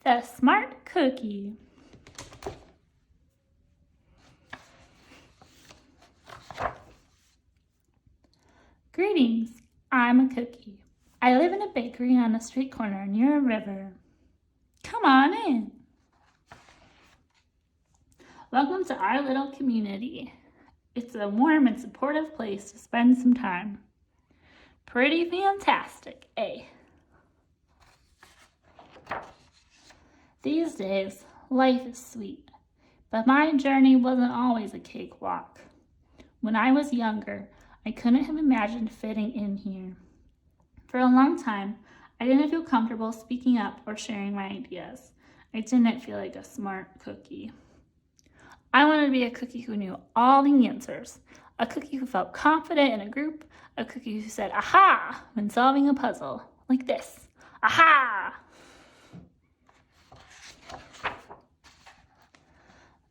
The Smart Cookie. Greetings, I'm a cookie. I live in a bakery on a street corner near a river. Come on in. Welcome to our little community. It's a warm and supportive place to spend some time. Pretty fantastic, eh? These days, life is sweet, but my journey wasn't always a cakewalk. When I was younger, I couldn't have imagined fitting in here. For a long time, I didn't feel comfortable speaking up or sharing my ideas. I didn't feel like a smart cookie. I wanted to be a cookie who knew all the answers, a cookie who felt confident in a group, a cookie who said aha when solving a puzzle, like this, aha!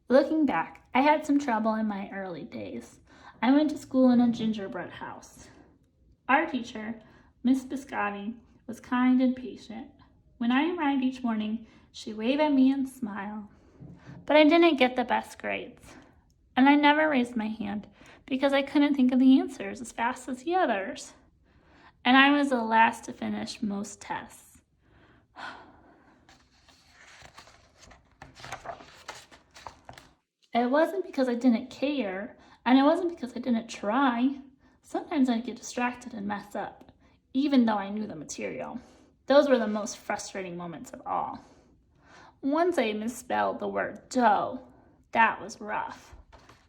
Looking back, I had some trouble in my early days. I went to school in a gingerbread house. Our teacher, Miss Biscotti, was kind and patient. When I arrived each morning, she waved at me and smiled. But I didn't get the best grades. And I never raised my hand because I couldn't think of the answers as fast as the others. And I was the last to finish most tests. It wasn't because I didn't care, and it wasn't because I didn't try. Sometimes I'd get distracted and mess up, even though I knew the material. Those were the most frustrating moments of all. Once I misspelled the word dough. That was rough.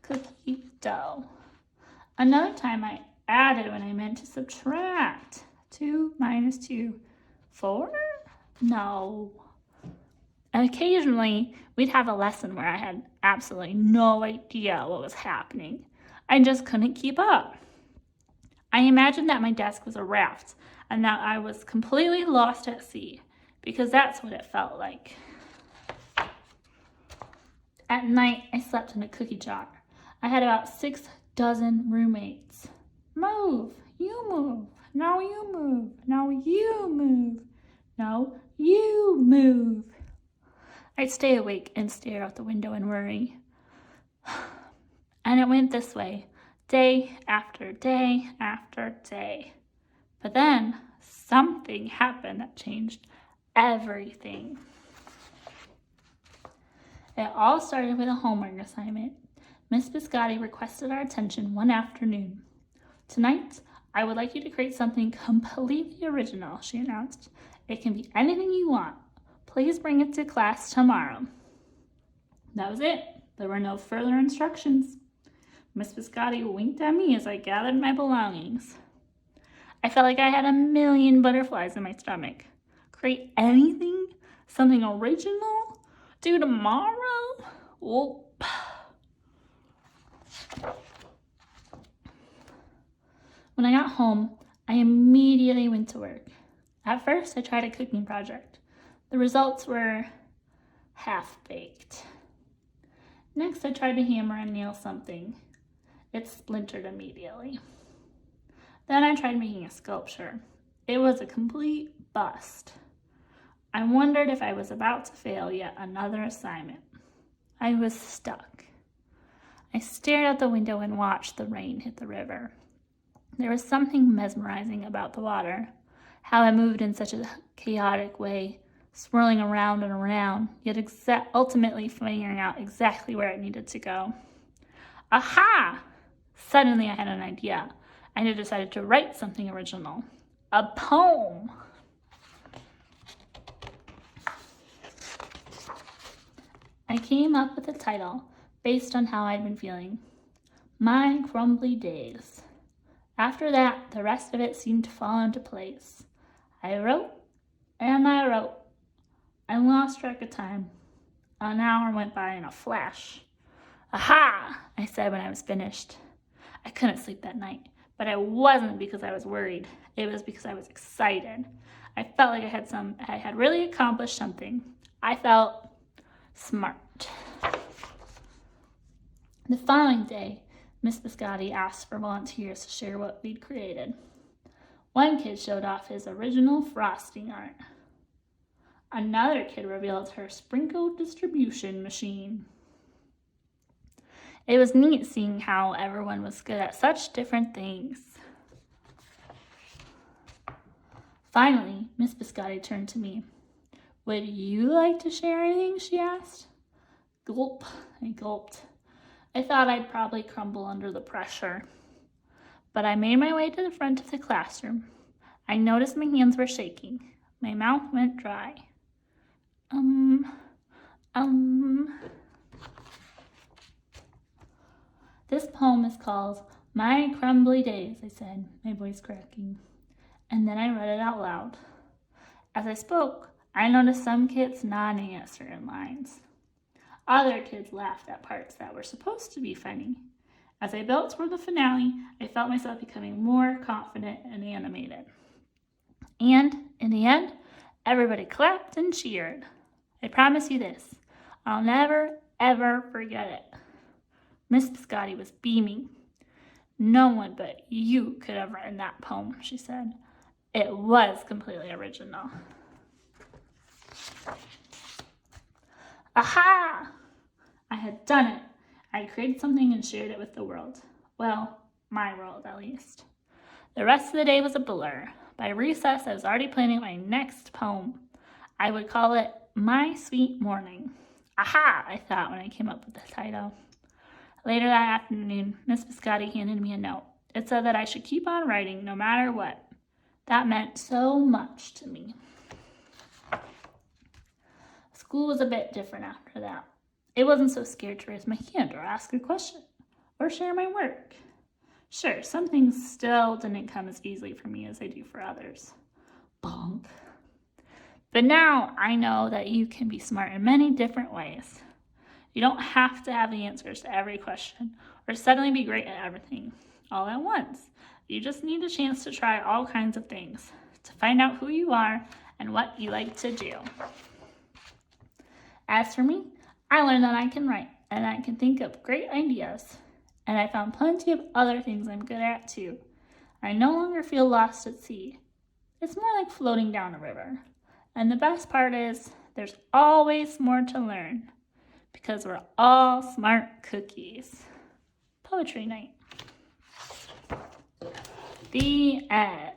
Cookie dough. Another time I added when I meant to subtract. 2 minus 2. 4? No. And occasionally, we'd have a lesson where I had absolutely no idea what was happening. I just couldn't keep up. I imagined that my desk was a raft and that I was completely lost at sea, because that's what it felt like. At night, I slept in a cookie jar. I had about 6 dozen roommates. Move, you move, now you move, now you move, now you move. I'd stay awake and stare out the window and worry. And it went this way, day after day after day. But then something happened that changed everything. It all started with a homework assignment. Miss Biscotti requested our attention one afternoon. Tonight, I would like you to create something completely original, she announced. It can be anything you want. Please bring it to class tomorrow. That was it. There were no further instructions. Miss Biscotti winked at me as I gathered my belongings. I felt like I had a million butterflies in my stomach. Create anything? Something original? Due tomorrow? Whoop. When I got home, I immediately went to work. At first, I tried a cooking project. The results were half-baked. Next, I tried to hammer and nail something. It splintered immediately. Then I tried making a sculpture. It was a complete bust. I wondered if I was about to fail yet another assignment. I was stuck. I stared out the window and watched the rain hit the river. There was something mesmerizing about the water, how it moved in such a chaotic way, swirling around and around, yet ultimately figuring out exactly where it needed to go. Aha! Suddenly I had an idea, and I decided to write something original. A poem! I came up with a title based on how I'd been feeling. My Crumbly Days. After that, the rest of it seemed to fall into place. I wrote, and I wrote. I lost track of time. An hour went by in a flash. Aha! I said when I was finished. I couldn't sleep that night, but it wasn't because I was worried. It was because I was excited. I felt like I had really accomplished something. I felt smart. The following day, Miss Biscotti asked for volunteers to share what we'd created. One kid showed off his original frosting art. Another kid revealed her sprinkle distribution machine. It was neat seeing how everyone was good at such different things. Finally, Miss Biscotti turned to me. Would you like to share anything? She asked. Gulp, I gulped. I thought I'd probably crumble under the pressure. But I made my way to the front of the classroom. I noticed my hands were shaking. My mouth went dry. This poem is called My Crumbly Days, I said, my voice cracking. And then I read it out loud. As I spoke, I noticed some kids nodding at certain lines. Other kids laughed at parts that were supposed to be funny. As I built toward the finale, I felt myself becoming more confident and animated. And, in the end, everybody clapped and cheered. I promise you this, I'll never, ever forget it. Miss Biscotti was beaming. No one but you could have written that poem, she said. It was completely original. Aha! I had done it. I had created something and shared it with the world. Well, my world, at least. The rest of the day was a blur. By recess, I was already planning my next poem. I would call it My Sweet Morning. Aha, I thought when I came up with the title. Later that afternoon, Miss Biscotti handed me a note. It said that I should keep on writing no matter what. That meant so much to me. School was a bit different after that. It wasn't so scared to raise my hand or ask a question or share my work. Sure, some things still didn't come as easily for me as they do for others. Bonk. But now I know that you can be smart in many different ways. You don't have to have the answers to every question or suddenly be great at everything all at once. You just need a chance to try all kinds of things to find out who you are and what you like to do. As for me, I learned that I can write and I can think up great ideas. And I found plenty of other things I'm good at too. I no longer feel lost at sea. It's more like floating down a river. And the best part is, there's always more to learn. Because we're all smart cookies. Poetry night. The end.